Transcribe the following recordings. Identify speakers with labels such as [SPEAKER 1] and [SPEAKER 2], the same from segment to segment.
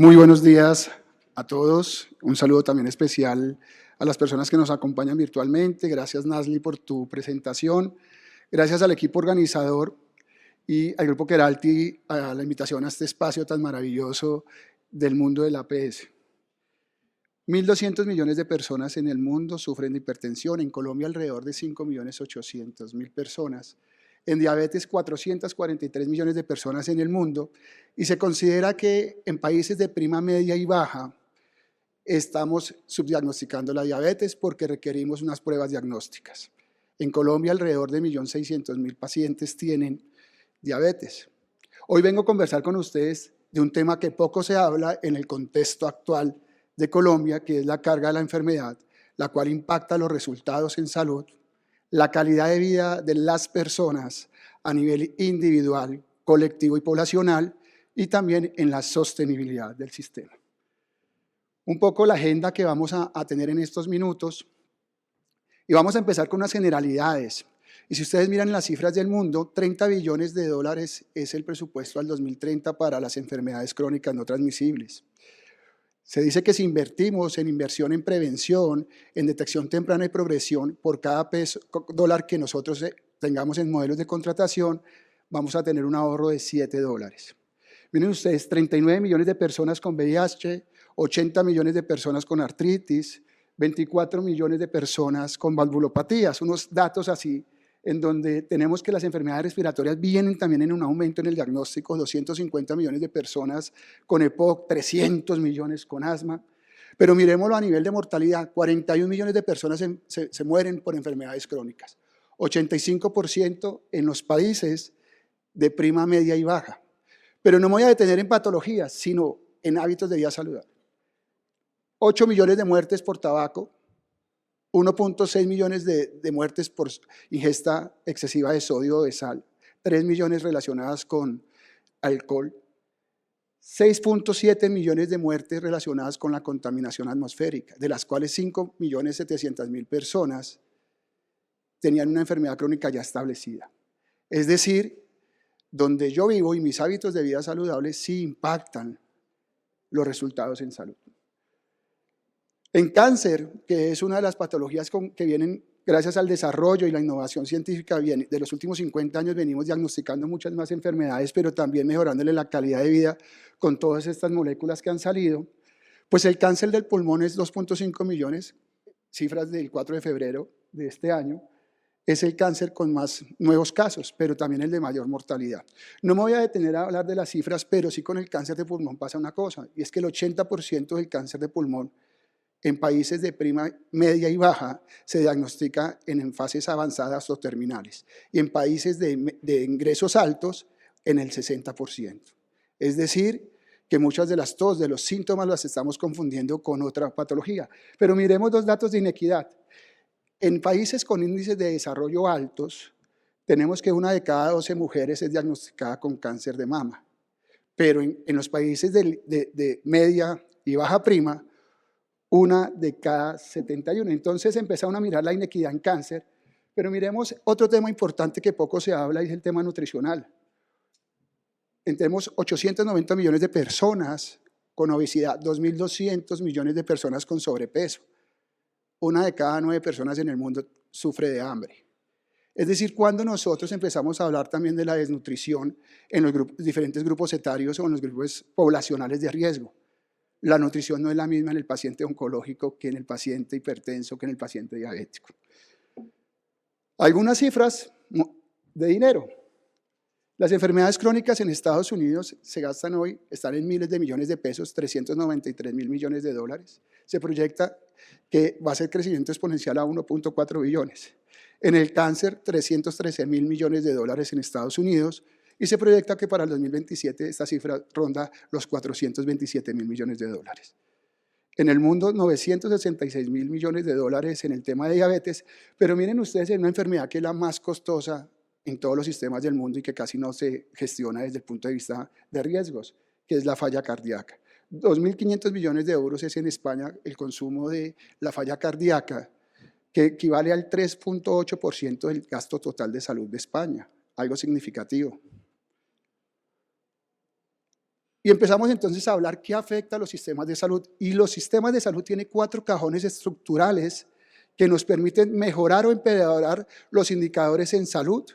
[SPEAKER 1] Muy buenos días a todos. Un saludo también especial a las personas que nos acompañan virtualmente. Gracias, Nasli, por tu presentación. Gracias al equipo organizador y al Grupo Queralty a la invitación a este espacio tan maravilloso del mundo del APS. 1.200 millones de personas en el mundo sufren de hipertensión. En Colombia, alrededor de 5.800.000 personas. En diabetes, 443 millones de personas en el mundo, y se considera que en países de prima, media y baja estamos subdiagnosticando la diabetes porque requerimos unas pruebas diagnósticas. En Colombia, alrededor de 1.600.000 pacientes tienen diabetes. Hoy vengo a conversar con ustedes de un tema que poco se habla en el contexto actual de Colombia, que es la carga de la enfermedad, la cual impacta los resultados en salud, la calidad de vida de las personas a nivel individual, colectivo y poblacional, y también en la sostenibilidad del sistema. Un poco la agenda que vamos a tener en estos minutos, y vamos a empezar con unas generalidades. Y si ustedes miran las cifras del mundo, 30 billones de dólares es el presupuesto al 2030 para las enfermedades crónicas no transmisibles. Se dice que si invertimos en inversión en prevención, en detección temprana y progresión, por cada dólar que nosotros tengamos en modelos de contratación, vamos a tener un ahorro de $7. Miren ustedes, 39 millones de personas con VIH, 80 millones de personas con artritis, 24 millones de personas con valvulopatías, unos datos así, en donde tenemos que las enfermedades respiratorias vienen también en un aumento en el diagnóstico, 250 millones de personas con EPOC, 300 millones con asma. Pero miremoslo a nivel de mortalidad, 41 millones de personas se mueren por enfermedades crónicas, 85% en los países de prima, media y baja. Pero no me voy a detener en patologías, sino en hábitos de vida saludable. 8 millones de muertes por tabaco, 1.6 millones de muertes por ingesta excesiva de sodio o de sal, 3 millones relacionadas con alcohol, 6.7 millones de muertes relacionadas con la contaminación atmosférica, de las cuales 5.700.000 personas tenían una enfermedad crónica ya establecida. Es decir, donde yo vivo y mis hábitos de vida saludable sí impactan los resultados en salud. En cáncer, que es una de las patologías que vienen gracias al desarrollo y la innovación científica, de los últimos 50 años venimos diagnosticando muchas más enfermedades, pero también mejorándole la calidad de vida con todas estas moléculas que han salido. Pues el cáncer del pulmón es 2.5 millones, cifras del 4 de febrero de este año, es el cáncer con más nuevos casos, pero también el de mayor mortalidad. No me voy a detener a hablar de las cifras, pero sí con el cáncer de pulmón pasa una cosa, y es que el 80% del cáncer de pulmón en países de prima, media y baja se diagnostica en fases avanzadas o terminales, y en países de ingresos altos en el 60%. Es decir, que muchas de las tos, de los síntomas, las estamos confundiendo con otra patología. Pero miremos dos datos de inequidad. En países con índices de desarrollo altos, tenemos que 1 de cada 12 mujeres es diagnosticada con cáncer de mama. Pero en los países de media y baja prima, 1 de cada 71. Entonces empezaron a mirar la inequidad en cáncer, pero miremos otro tema importante que poco se habla, y es el tema nutricional. Tenemos 890 millones de personas con obesidad, 2.200 millones de personas con sobrepeso. 1 de cada 9 personas en el mundo sufre de hambre. Es decir, cuando nosotros empezamos a hablar también de la desnutrición en los diferentes grupos etarios o en los grupos poblacionales de riesgo, la nutrición no es la misma en el paciente oncológico que en el paciente hipertenso, que en el paciente diabético. Algunas cifras de dinero. Las enfermedades crónicas en Estados Unidos se gastan hoy, están en miles de millones de pesos, 393.000 millones de dólares. Se proyecta que va a ser crecimiento exponencial a 1.4 billones. En el cáncer, 313.000 millones de dólares en Estados Unidos, y se proyecta que para el 2027 esta cifra ronda los 427.000 millones de dólares. En el mundo, 966.000 millones de dólares en el tema de diabetes, pero miren ustedes, en una enfermedad que es la más costosa en todos los sistemas del mundo y que casi no se gestiona desde el punto de vista de riesgos, que es la falla cardíaca. 2.500 millones de euros es en España el consumo de la falla cardíaca, que equivale al 3.8% del gasto total de salud de España, algo significativo. Y empezamos entonces a hablar qué afecta a los sistemas de salud. Y los sistemas de salud tienen 4 cajones estructurales que nos permiten mejorar o empeorar los indicadores en salud,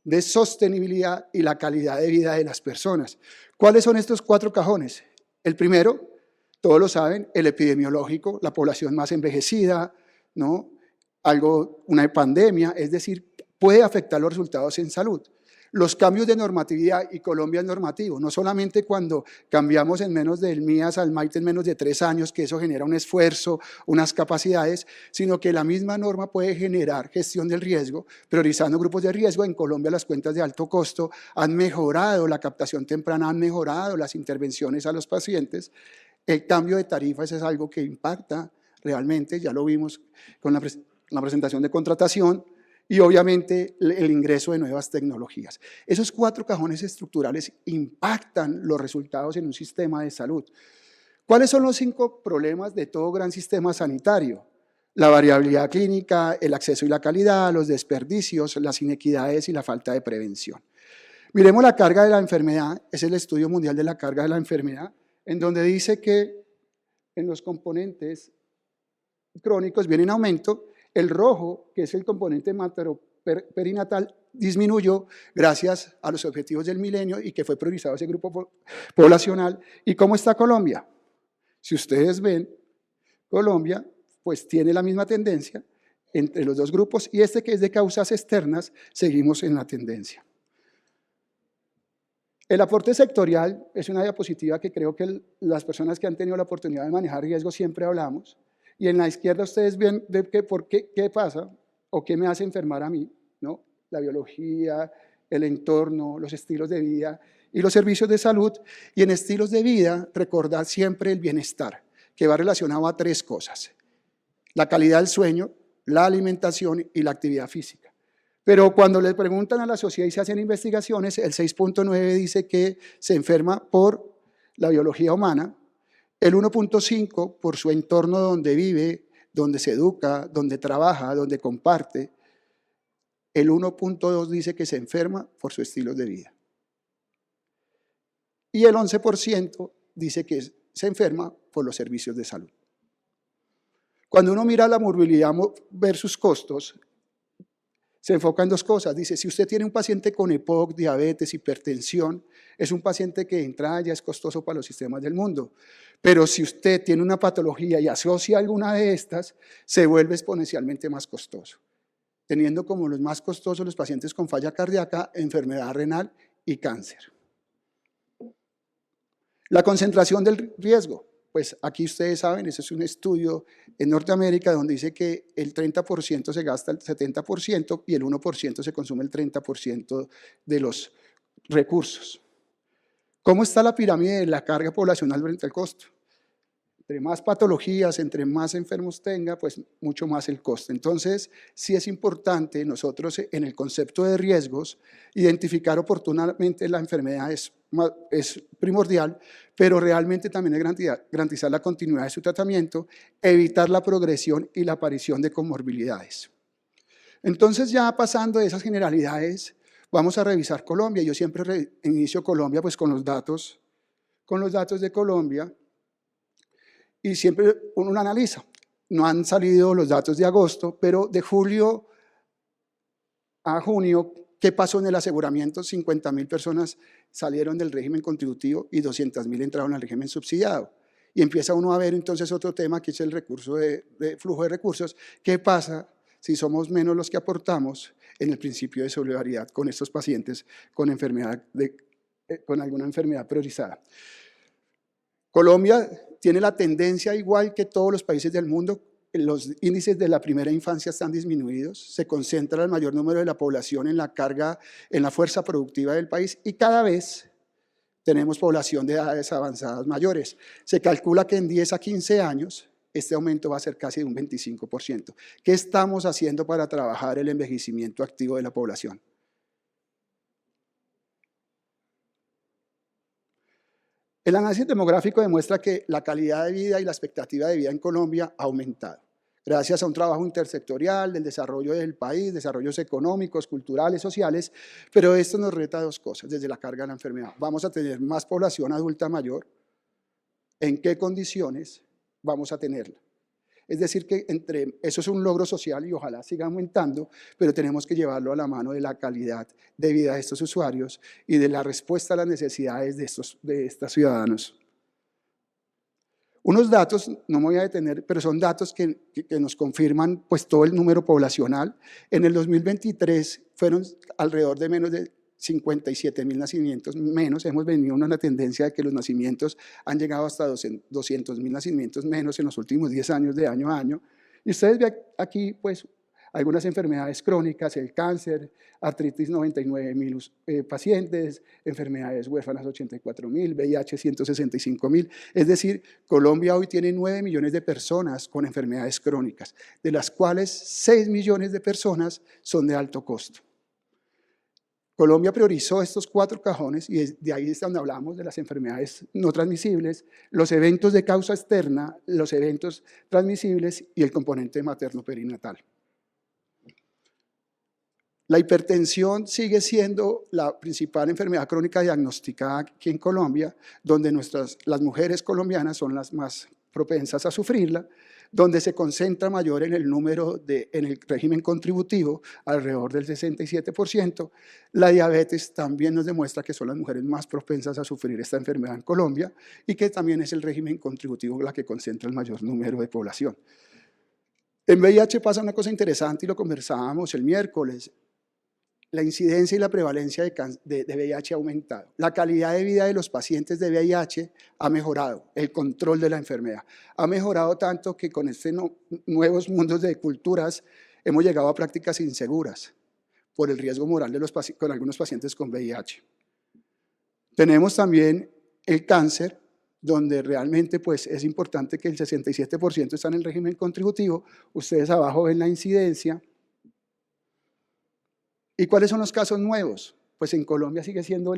[SPEAKER 1] de sostenibilidad y la calidad de vida de las personas. ¿Cuáles son estos 4 cajones? El primero, todos lo saben, el epidemiológico, la población más envejecida, ¿no? Una pandemia, es decir, puede afectar los resultados en salud. Los cambios de normatividad, y Colombia es normativo, no solamente cuando cambiamos en menos del MIAS al MAIT en menos de 3 años, que eso genera un esfuerzo, unas capacidades, sino que la misma norma puede generar gestión del riesgo, priorizando grupos de riesgo. En Colombia las cuentas de alto costo han mejorado la captación temprana, han mejorado las intervenciones a los pacientes. El cambio de tarifas es algo que impacta realmente, ya lo vimos con la presentación de contratación, y obviamente el ingreso de nuevas tecnologías. Esos 4 cajones estructurales impactan los resultados en un sistema de salud. ¿Cuáles son los 5 problemas de todo gran sistema sanitario? La variabilidad clínica, el acceso y la calidad, los desperdicios, las inequidades y la falta de prevención. Miremos la carga de la enfermedad, es el estudio mundial de la carga de la enfermedad, en donde dice que en los componentes crónicos viene en aumento. El rojo, que es el componente materno-perinatal, disminuyó gracias a los objetivos del milenio y que fue priorizado ese grupo poblacional. ¿Y cómo está Colombia? Si ustedes ven, Colombia pues tiene la misma tendencia entre los 2 grupos, y este que es de causas externas, seguimos en la tendencia. El aporte sectorial es una diapositiva que creo que las personas que han tenido la oportunidad de manejar riesgo siempre hablamos. Y en la izquierda ustedes ven qué pasa o qué me hace enfermar a mí, ¿no? La biología, el entorno, los estilos de vida y los servicios de salud. Y en estilos de vida, recordar siempre el bienestar, que va relacionado a 3 cosas: la calidad del sueño, la alimentación y la actividad física. Pero cuando le preguntan a la sociedad y se hacen investigaciones, el 6.9 dice que se enferma por la biología humana, el 1.5 por su entorno donde vive, donde se educa, donde trabaja, donde comparte. El 1.2 dice que se enferma por su estilo de vida. Y el 11% dice que se enferma por los servicios de salud. Cuando uno mira la morbilidad versus costos, se enfoca en 2 cosas. Dice, si usted tiene un paciente con EPOC, diabetes, hipertensión, es un paciente que de entrada ya es costoso para los sistemas del mundo. Pero si usted tiene una patología y asocia alguna de estas, se vuelve exponencialmente más costoso, teniendo como los más costosos los pacientes con falla cardíaca, enfermedad renal y cáncer. La concentración del riesgo. Pues aquí ustedes saben, ese es un estudio en Norteamérica donde dice que el 30% se gasta el 70% y el 1% se consume el 30% de los recursos. ¿Cómo está la pirámide de la carga poblacional frente al costo? Entre más patologías, entre más enfermos tenga, pues mucho más el costo. Entonces, sí es importante nosotros en el concepto de riesgos identificar oportunamente la enfermedad es primordial, pero realmente también es garantizar la continuidad de su tratamiento, evitar la progresión y la aparición de comorbilidades. Entonces, ya pasando de esas generalidades, vamos a revisar Colombia. Yo siempre inicio Colombia pues con los datos de Colombia, y siempre uno lo analiza. No han salido los datos de agosto, pero de julio a junio, ¿qué pasó en el aseguramiento? 50.000 personas salieron del régimen contributivo y 200.000 entraron al régimen subsidiado. Y empieza uno a ver entonces otro tema, que es el recurso de flujo de recursos. ¿Qué pasa si somos menos los que aportamos en el principio de solidaridad con estos pacientes con alguna enfermedad priorizada? Colombia tiene la tendencia, igual que todos los países del mundo, los índices de la primera infancia están disminuidos, se concentra el mayor número de la población en la carga, en la fuerza productiva del país, y cada vez tenemos población de edades avanzadas mayores. Se calcula que en 10 a 15 años este aumento va a ser casi de un 25%. ¿Qué estamos haciendo para trabajar el envejecimiento activo de la población? El análisis demográfico demuestra que la calidad de vida y la expectativa de vida en Colombia ha aumentado. gracias a un trabajo intersectorial del desarrollo del país, desarrollos económicos, culturales, sociales, pero esto nos reta dos cosas desde la carga de la enfermedad. Vamos a tener más población adulta mayor. ¿En qué condiciones vamos a tenerla? Es decir, que eso es un logro social y ojalá siga aumentando, pero tenemos que llevarlo a la mano de la calidad de vida de estos usuarios y de la respuesta a las necesidades de estos ciudadanos. Unos datos, no me voy a detener, pero son datos que nos confirman pues, todo el número poblacional. En el 2023 fueron alrededor de menos de 57.000 nacimientos menos. Hemos venido en una tendencia de que los nacimientos han llegado hasta 200.000 nacimientos menos en los últimos 10 años, de año a año. Y ustedes ven aquí pues, algunas enfermedades crónicas, el cáncer, artritis 99.000 pacientes, enfermedades huérfanas 84.000, VIH 165.000. Es decir, Colombia hoy tiene 9 millones de personas con enfermedades crónicas, de las cuales 6 millones de personas son de alto costo. Colombia priorizó estos 4 cajones y de ahí es donde hablamos de las enfermedades no transmisibles, los eventos de causa externa, los eventos transmisibles y el componente materno-perinatal. La hipertensión sigue siendo la principal enfermedad crónica diagnosticada aquí en Colombia, donde las mujeres colombianas son las más propensas a sufrirla, donde se concentra mayor en el número en el régimen contributivo, alrededor del 67%. La diabetes también nos demuestra que son las mujeres más propensas a sufrir esta enfermedad en Colombia y que también es el régimen contributivo la que concentra el mayor número de población. En VIH pasa una cosa interesante y lo conversábamos el miércoles. La incidencia y la prevalencia de VIH ha aumentado. La calidad de vida de los pacientes de VIH ha mejorado, el control de la enfermedad. Ha mejorado tanto que con estos nuevos mundos de culturas hemos llegado a prácticas inseguras por el riesgo moral con algunos pacientes con VIH. Tenemos también el cáncer, donde realmente pues, es importante que el 67% está en el régimen contributivo. Ustedes abajo ven la incidencia. ¿Y cuáles son los casos nuevos? Pues en Colombia sigue siendo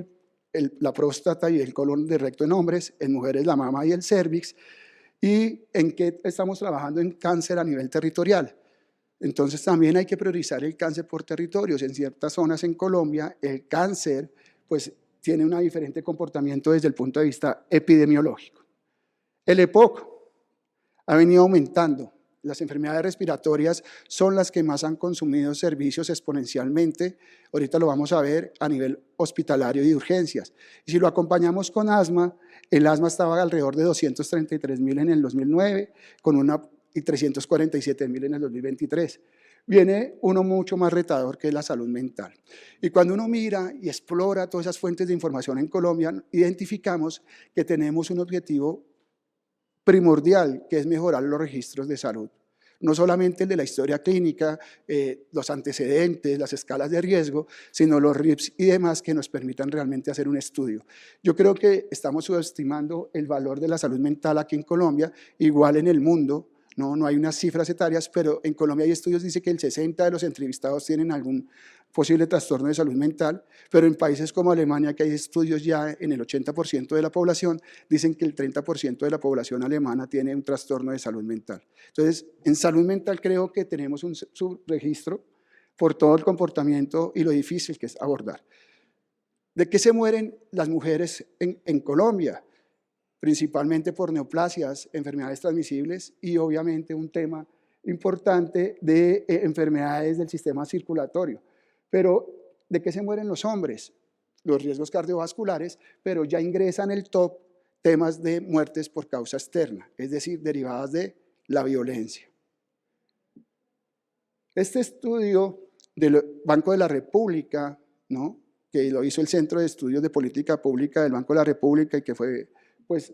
[SPEAKER 1] la próstata y el colon de recto en hombres, en mujeres la mama y el cérvix. ¿Y en qué estamos trabajando en cáncer a nivel territorial? Entonces también hay que priorizar el cáncer por territorios. En ciertas zonas en Colombia el cáncer pues, tiene un diferente comportamiento desde el punto de vista epidemiológico. El EPOC ha venido aumentando. Las enfermedades respiratorias son las que más han consumido servicios exponencialmente. Ahorita lo vamos a ver a nivel hospitalario y de urgencias. Y si lo acompañamos con asma, el asma estaba alrededor de 233.000 en el 2009 y 347.000 en el 2023. Viene uno mucho más retador que es la salud mental. Y cuando uno mira y explora todas esas fuentes de información en Colombia, identificamos que tenemos un objetivo primordial, que es mejorar los registros de salud. No solamente el de la historia clínica, los antecedentes, las escalas de riesgo, sino los RIPS y demás que nos permitan realmente hacer un estudio. Yo creo que estamos subestimando el valor de la salud mental aquí en Colombia, igual en el mundo. No hay unas cifras etarias, pero en Colombia hay estudios que dicen que el 60% de los entrevistados tienen algún posible trastorno de salud mental, pero en países como Alemania, que hay estudios ya en el 80% de la población, dicen que el 30% de la población alemana tiene un trastorno de salud mental. Entonces, en salud mental creo que tenemos un subregistro por todo el comportamiento y lo difícil que es abordar. ¿De qué se mueren las mujeres en Colombia? Principalmente por neoplasias, enfermedades transmisibles y obviamente un tema importante de enfermedades del sistema circulatorio. Pero, ¿de qué se mueren los hombres? Los riesgos cardiovasculares, pero ya ingresan en el top temas de muertes por causa externa, es decir, derivadas de la violencia. Este estudio del Banco de la República, ¿no?, que lo hizo el Centro de Estudios de Política Pública del Banco de la República y que fue pues,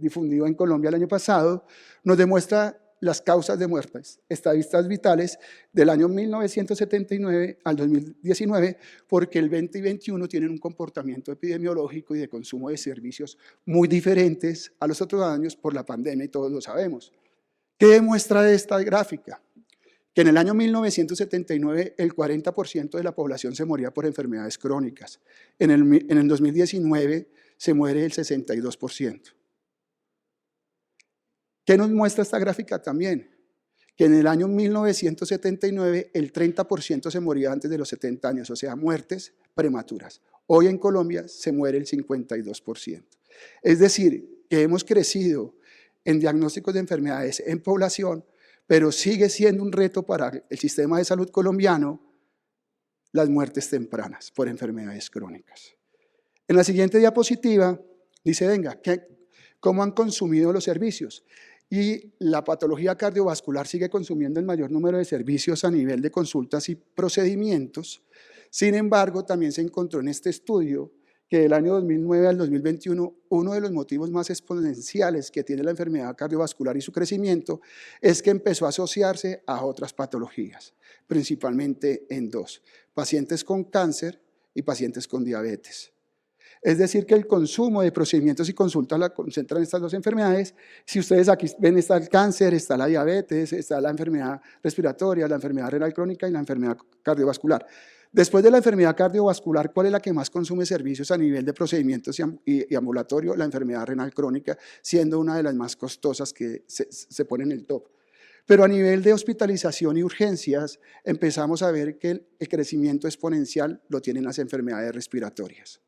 [SPEAKER 1] difundido en Colombia el año pasado, nos demuestra las causas de muertes, estadísticas vitales del año 1979 al 2019, porque el 20 y 21 tienen un comportamiento epidemiológico y de consumo de servicios muy diferentes a los otros años por la pandemia y todos lo sabemos. ¿Qué demuestra esta gráfica? Que en el año 1979 el 40% de la población se moría por enfermedades crónicas. En el 2019 se muere el 62%. ¿Qué nos muestra esta gráfica también? que en el año 1979 el 30% se moría antes de los 70 años, o sea, muertes prematuras. Hoy en Colombia se muere el 52%. Es decir, que hemos crecido en diagnósticos de enfermedades en población, pero sigue siendo un reto para el sistema de salud colombiano las muertes tempranas por enfermedades crónicas. En la siguiente diapositiva dice, venga, ¿cómo han consumido los servicios? Y la patología cardiovascular sigue consumiendo el mayor número de servicios a nivel de consultas y procedimientos. Sin embargo, también se encontró en este estudio que del año 2009 al 2021, uno de los motivos más exponenciales que tiene la enfermedad cardiovascular y su crecimiento es que empezó a asociarse a otras patologías, principalmente en dos: pacientes con cáncer y pacientes con diabetes. Es decir, que el consumo de procedimientos y consultas la concentran en estas dos enfermedades. Si ustedes aquí ven, está el cáncer, está la diabetes, está la enfermedad respiratoria, la enfermedad renal crónica y la enfermedad cardiovascular. Después de la enfermedad cardiovascular, ¿cuál es la que más consume servicios a nivel de procedimientos y ambulatorio? La enfermedad renal crónica, siendo una de las más costosas que se pone en el top. Pero a nivel de hospitalización y urgencias, empezamos a ver que el crecimiento exponencial lo tienen las enfermedades respiratorias.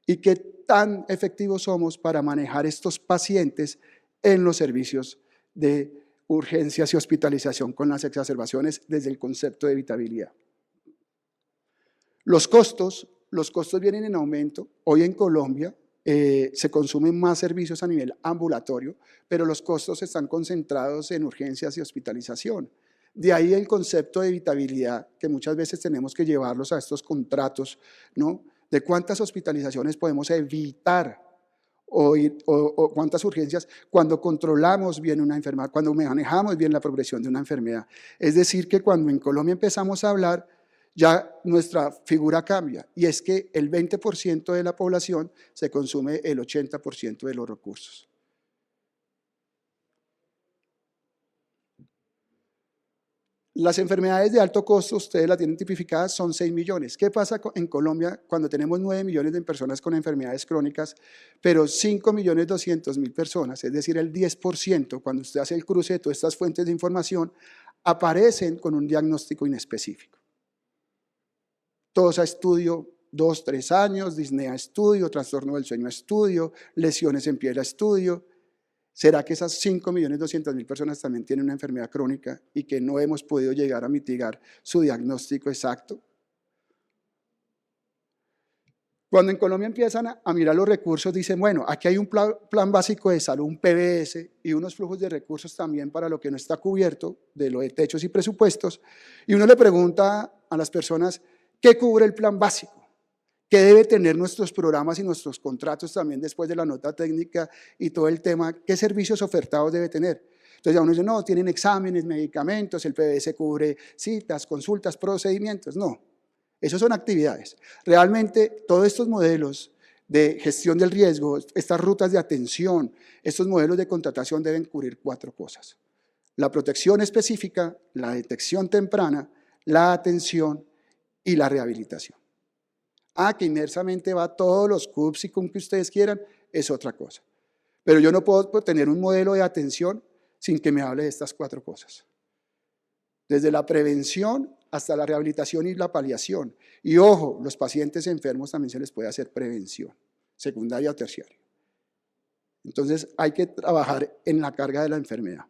[SPEAKER 1] Y qué tan efectivos somos para manejar estos pacientes en los servicios de urgencias y hospitalización con las exacerbaciones desde el concepto de evitabilidad. Los costos vienen en aumento. Hoy en Colombia se consumen más servicios a nivel ambulatorio, pero los costos están concentrados en urgencias y hospitalización. De ahí el concepto de evitabilidad, que muchas veces tenemos que llevarlos a estos contratos, ¿no? De cuántas hospitalizaciones podemos evitar o cuántas urgencias cuando controlamos bien una enfermedad, cuando manejamos bien la progresión de una enfermedad. Es decir, que cuando en Colombia empezamos a hablar, ya nuestra figura cambia, y es que el 20% de la población se consume el 80% de los recursos. Las enfermedades de alto costo, ustedes las tienen tipificadas, son 6 millones. ¿Qué pasa en Colombia cuando tenemos 9 millones de personas con enfermedades crónicas, pero 5.200.000 personas, es decir, el 10%, cuando usted hace el cruce de todas estas fuentes de información, aparecen con un diagnóstico inespecífico? Todos a estudio 2, 3 años, disnea estudio, trastorno del sueño estudio, lesiones en piel estudio. ¿Será que esas 5.200.000 personas también tienen una enfermedad crónica y que no hemos podido llegar a mitigar su diagnóstico exacto? Cuando en Colombia empiezan a mirar los recursos, dicen, bueno, aquí hay un plan básico de salud, un PBS, y unos flujos de recursos también para lo que no está cubierto, de lo de techos y presupuestos, y uno le pregunta a las personas, ¿qué cubre el plan básico? ¿Qué debe tener nuestros programas y nuestros contratos también después de la nota técnica y todo el tema? ¿Qué servicios ofertados debe tener? Entonces ya uno dice, no, tienen exámenes, medicamentos, el PBS cubre citas, consultas, procedimientos. No, esos son actividades. Realmente todos estos modelos de gestión del riesgo, estas rutas de atención, estos modelos de contratación deben cubrir 4 cosas: la protección específica, la detección temprana, la atención y la rehabilitación. Que inmersamente va a todos los CUPS y CUM que ustedes quieran, es otra cosa. Pero yo no puedo tener un modelo de atención sin que me hable de estas 4 cosas. Desde la prevención hasta la rehabilitación y la paliación. Y ojo, los pacientes enfermos también se les puede hacer prevención, secundaria o terciaria. Entonces hay que trabajar en la carga de la enfermedad.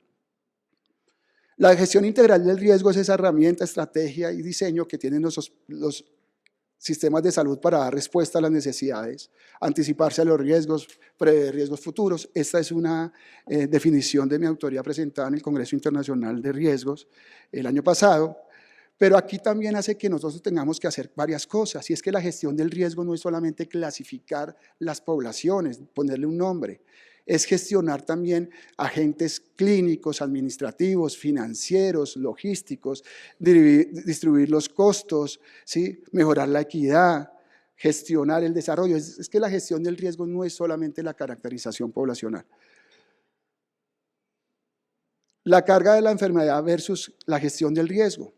[SPEAKER 1] La gestión integral del riesgo es esa herramienta, estrategia y diseño que tienen los sistemas de salud para dar respuesta a las necesidades, anticiparse a los riesgos, prever riesgos futuros. Esta es una definición de mi autoría presentada en el Congreso Internacional de Riesgos el año pasado, pero aquí también hace que nosotros tengamos que hacer varias cosas, y es que la gestión del riesgo no es solamente clasificar las poblaciones, ponerle un nombre, es gestionar también agentes clínicos, administrativos, financieros, logísticos, distribuir los costos, ¿sí? Mejorar la equidad, gestionar el desarrollo. Es que la gestión del riesgo no es solamente la caracterización poblacional. La carga de la enfermedad versus la gestión del riesgo.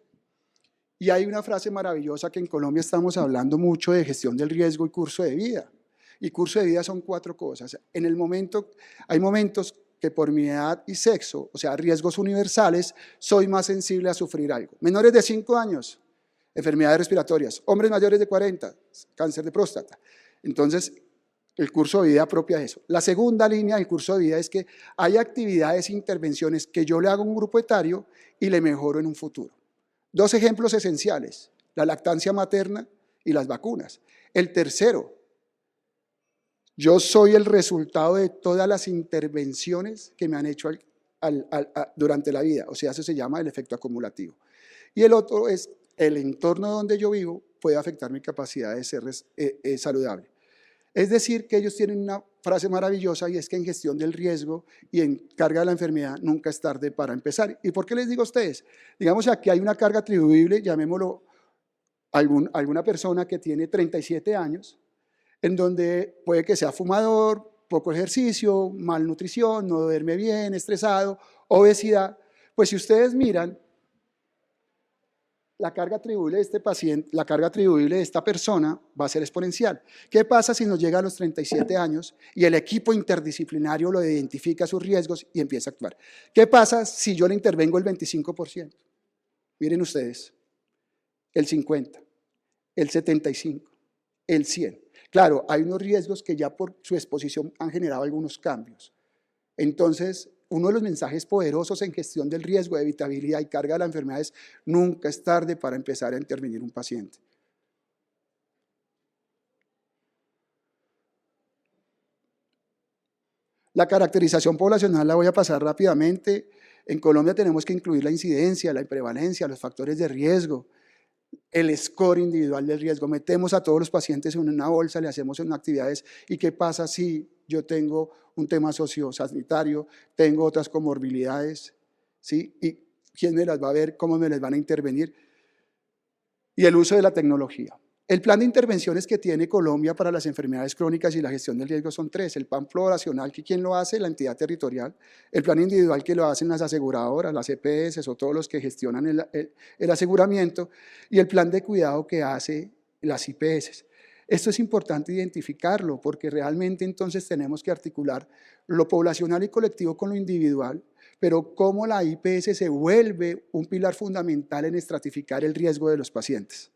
[SPEAKER 1] Y hay una frase maravillosa que en Colombia estamos hablando mucho de gestión del riesgo y curso de vida. Y curso de vida son 4 cosas. Hay momentos que por mi edad y sexo, o sea, riesgos universales, soy más sensible a sufrir algo. Menores de 5 años, enfermedades respiratorias. Hombres mayores de 40, cáncer de próstata. Entonces, el curso de vida apropia eso. La segunda línea del curso de vida es que hay actividades e intervenciones que yo le hago a un grupo etario y le mejoro en un futuro. 2 ejemplos esenciales, la lactancia materna y las vacunas. El tercero, yo soy el resultado de todas las intervenciones que me han hecho durante la vida, o sea, eso se llama el efecto acumulativo. Y el otro es el entorno donde yo vivo puede afectar mi capacidad de ser saludable. Es decir, que ellos tienen una frase maravillosa y es que en gestión del riesgo y en carga de la enfermedad nunca es tarde para empezar. ¿Y por qué les digo a ustedes? Digamos, aquí hay una carga atribuible, llamémoslo alguna persona que tiene 37 años, en donde puede que sea fumador, poco ejercicio, malnutrición, no duerme bien, estresado, obesidad. Pues si ustedes miran, la carga atribuible de este paciente, la carga atribuible de esta persona va a ser exponencial. ¿Qué pasa si nos llega a los 37 años y el equipo interdisciplinario lo identifica sus riesgos y empieza a actuar? ¿Qué pasa si yo le intervengo el 25%? Miren ustedes, el 50%, el 75%, el 100%. Claro, hay unos riesgos que ya por su exposición han generado algunos cambios. Entonces, uno de los mensajes poderosos en gestión del riesgo, de evitabilidad y carga de la enfermedad es nunca es tarde para empezar a intervenir un paciente. La caracterización poblacional la voy a pasar rápidamente. En Colombia tenemos que incluir la incidencia, la prevalencia, los factores de riesgo, el score individual del riesgo. Metemos a todos los pacientes en una bolsa, le hacemos unas actividades. ¿Y qué pasa si yo tengo un tema sociosanitario, tengo otras comorbilidades? ¿Sí? ¿Y quién me las va a ver? ¿Cómo me les van a intervenir? Y el uso de la tecnología. El plan de intervenciones que tiene Colombia para las enfermedades crónicas y la gestión del riesgo son 3. El plan poblacional, que ¿quién lo hace? La entidad territorial. El plan individual, que lo hacen las aseguradoras, las EPS o todos los que gestionan el aseguramiento. Y el plan de cuidado que hace las IPS. Esto es importante identificarlo porque realmente entonces tenemos que articular lo poblacional y colectivo con lo individual, pero cómo la IPS se vuelve un pilar fundamental en estratificar el riesgo de los pacientes.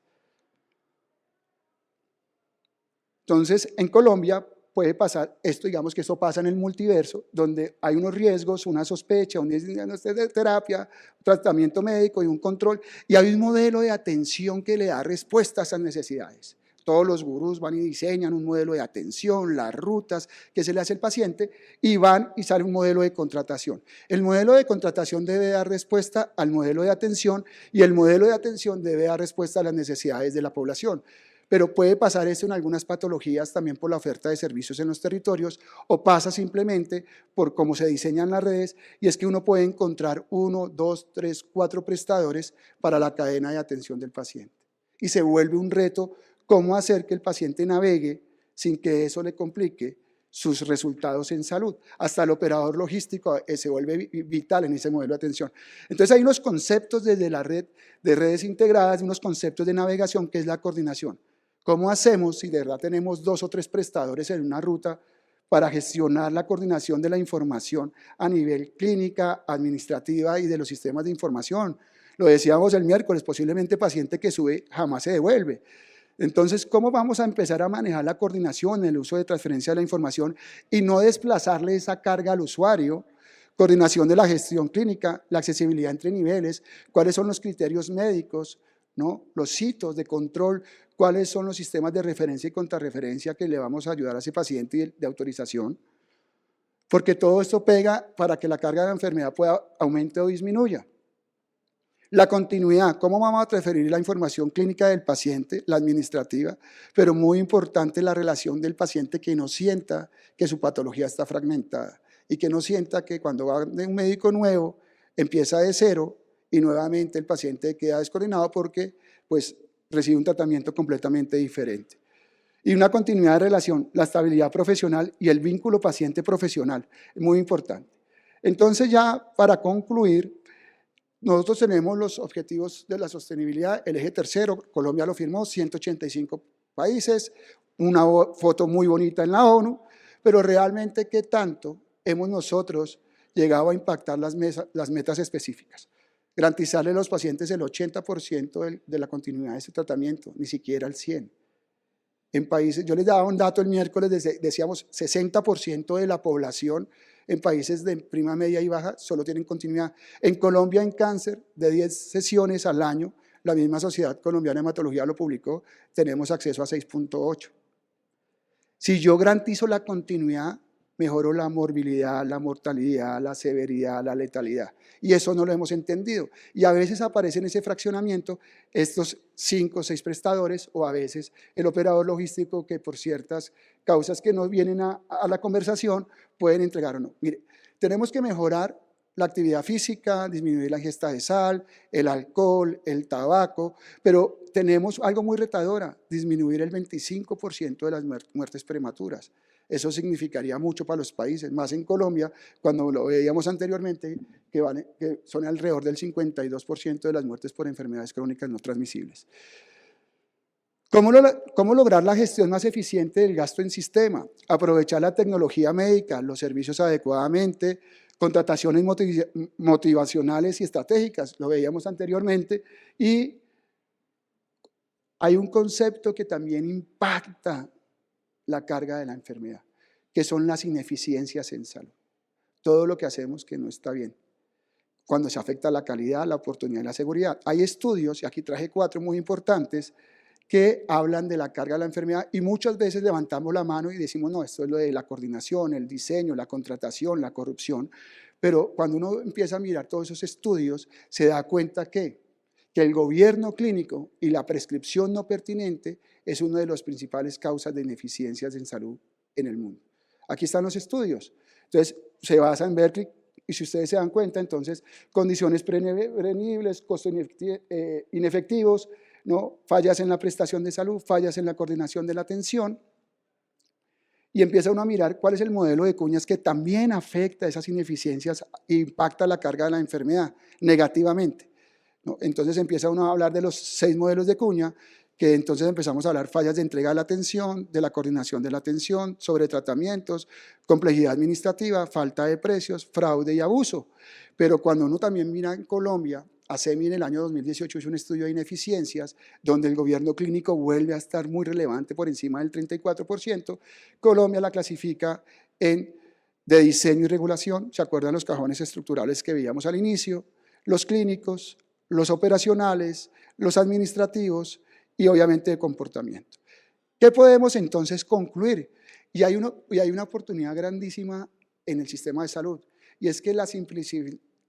[SPEAKER 1] Entonces, en Colombia puede pasar esto, digamos que esto pasa en el multiverso, donde hay unos riesgos, una sospecha, un diagnóstico de terapia, un tratamiento médico y un control, y hay un modelo de atención que le da respuesta a esas necesidades. Todos los gurús van y diseñan un modelo de atención, las rutas que se le hace al paciente, y van y sale un modelo de contratación. El modelo de contratación debe dar respuesta al modelo de atención, y el modelo de atención debe dar respuesta a las necesidades de la población. Pero puede pasar esto en algunas patologías también por la oferta de servicios en los territorios o pasa simplemente por cómo se diseñan las redes y es que uno puede encontrar 1, 2, 3, 4 prestadores para la cadena de atención del paciente. Y se vuelve un reto cómo hacer que el paciente navegue sin que eso le complique sus resultados en salud. Hasta el operador logístico se vuelve vital en ese modelo de atención. Entonces hay unos conceptos desde la red de redes integradas, unos conceptos de navegación que es la coordinación. ¿Cómo hacemos si de verdad tenemos 2 o 3 prestadores en una ruta para gestionar la coordinación de la información a nivel clínica, administrativa y de los sistemas de información? Lo decíamos el miércoles, posiblemente paciente que sube jamás se devuelve. Entonces, ¿cómo vamos a empezar a manejar la coordinación, el uso de transferencia de la información y no desplazarle esa carga al usuario? Coordinación de la gestión clínica, la accesibilidad entre niveles, cuáles son los criterios médicos, ¿no? Los hitos de control, cuáles son los sistemas de referencia y contrarreferencia que le vamos a ayudar a ese paciente y de autorización, porque todo esto pega para que la carga de la enfermedad pueda aumente o disminuya. La continuidad, cómo vamos a transferir la información clínica del paciente, la administrativa, pero muy importante la relación del paciente que no sienta que su patología está fragmentada y que no sienta que cuando va de un médico nuevo empieza de cero y nuevamente el paciente queda descoordinado porque pues, recibe un tratamiento completamente diferente. Y una continuidad de relación, la estabilidad profesional y el vínculo paciente-profesional, muy importante. Entonces ya para concluir, nosotros tenemos los objetivos de la sostenibilidad, el eje tercero, Colombia lo firmó, 185 países, una foto muy bonita en la ONU, pero realmente ¿qué tanto hemos nosotros llegaba a impactar las metas específicas. Garantizarle a los pacientes el 80% de la continuidad de este tratamiento, ni siquiera el 100%. En países, yo les daba un dato el miércoles, decíamos 60% de la población en países de prima, media y baja solo tienen continuidad. En Colombia, en cáncer, de 10 sesiones al año, la misma Sociedad Colombiana de Hematología lo publicó, tenemos acceso a 6.8. Si yo garantizo la continuidad, mejoro la morbilidad, la mortalidad, la severidad, la letalidad. Y eso no lo hemos entendido. Y a veces aparece en ese fraccionamiento estos 5 o 6 prestadores, o a veces el operador logístico que por ciertas causas que no vienen a la conversación pueden entregar o no. Mire, tenemos que mejorar la actividad física, disminuir la ingesta de sal, el alcohol, el tabaco, pero tenemos algo muy retadora, disminuir el 25% de las muertes prematuras. Eso significaría mucho para los países, más en Colombia, cuando lo veíamos anteriormente, que son alrededor del 52% de las muertes por enfermedades crónicas no transmisibles. ¿Cómo lograr la gestión más eficiente del gasto en sistema? Aprovechar la tecnología médica, los servicios adecuadamente, contrataciones motivacionales y estratégicas, lo veíamos anteriormente, y hay un concepto que también impacta la carga de la enfermedad, que son las ineficiencias en salud. Todo lo que hacemos que no está bien, cuando se afecta la calidad, la oportunidad y la seguridad. Hay estudios, y aquí traje 4 muy importantes, que hablan de la carga de la enfermedad y muchas veces levantamos la mano y decimos, no, esto es lo de la coordinación, el diseño, la contratación, la corrupción, pero cuando uno empieza a mirar todos esos estudios, se da cuenta que el gobierno clínico y la prescripción no pertinente es una de las principales causas de ineficiencias en salud en el mundo. Aquí están los estudios. Entonces, se basa en Berkeley, y si ustedes se dan cuenta, entonces, condiciones prevenibles, costos inefectivos, ¿no? Fallas en la prestación de salud, fallas en la coordinación de la atención, y empieza uno a mirar cuál es el modelo de cuñas que también afecta esas ineficiencias e impacta la carga de la enfermedad negativamente, ¿no? Entonces empieza uno a hablar de los 6 modelos de cuña, que entonces empezamos a hablar fallas de entrega de la atención, de la coordinación de la atención, sobretratamientos, complejidad administrativa, falta de precios, fraude y abuso. Pero cuando uno también mira en Colombia, ASEMI en el año 2018 hizo un estudio de ineficiencias donde el gobierno clínico vuelve a estar muy relevante por encima del 34%. Colombia la clasifica en de diseño y regulación, ¿se acuerdan los cajones estructurales que veíamos al inicio? Los clínicos, los operacionales, los administrativos y obviamente de comportamiento. ¿Qué podemos entonces concluir? Y hay una oportunidad grandísima en el sistema de salud, y es que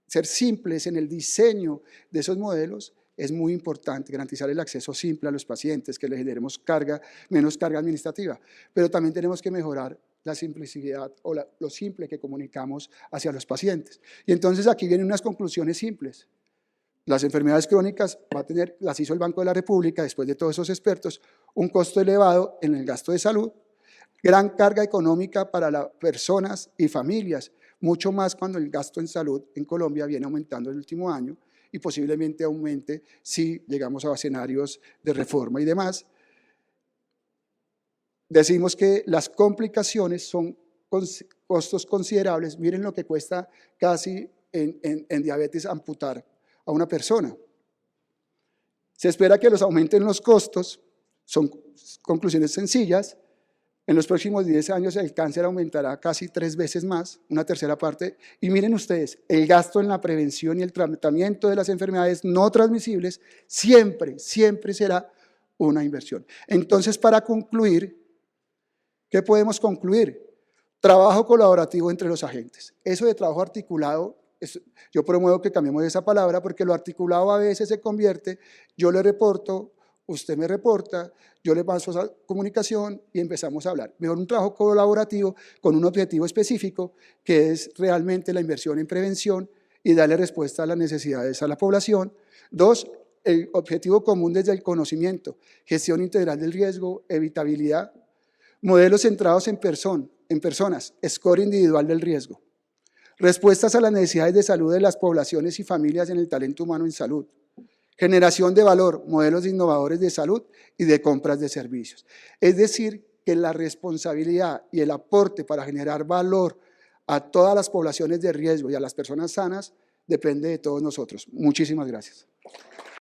[SPEAKER 1] ser simples en el diseño de esos modelos es muy importante, garantizar el acceso simple a los pacientes, que les generemos menos carga administrativa, pero también tenemos que mejorar la simplicidad o lo simple que comunicamos hacia los pacientes. Y entonces aquí vienen unas conclusiones simples. Las enfermedades crónicas las hizo el Banco de la República, después de todos esos expertos, un costo elevado en el gasto de salud, gran carga económica para las personas y familias, mucho más cuando el gasto en salud en Colombia viene aumentando en el último año y posiblemente aumente si llegamos a escenarios de reforma y demás. Decimos que las complicaciones son costos considerables. Miren lo que cuesta casi en diabetes amputar a una persona. Se espera que los aumenten los costos, son conclusiones sencillas. En los próximos 10 años el cáncer aumentará casi 3 veces más, una tercera parte. Y miren ustedes, el gasto en la prevención y el tratamiento de las enfermedades no transmisibles siempre será una inversión. Entonces, para concluir, ¿qué podemos concluir? Trabajo colaborativo entre los agentes. Eso de trabajo articulado, yo promuevo que cambiemos esa palabra porque lo articulado a veces se convierte, yo le reporto, usted me reporta, yo le paso esa comunicación y empezamos a hablar. Mejor un trabajo colaborativo con un objetivo específico que es realmente la inversión en prevención y darle respuesta a las necesidades a la población. 2, el objetivo común desde el conocimiento, gestión integral del riesgo, evitabilidad, modelos centrados en personas, score individual del riesgo, respuestas a las necesidades de salud de las poblaciones y familias en el talento humano en salud, generación de valor, modelos innovadores de salud y de compras de servicios. Es decir, que la responsabilidad y el aporte para generar valor a todas las poblaciones de riesgo y a las personas sanas depende de todos nosotros. Muchísimas gracias.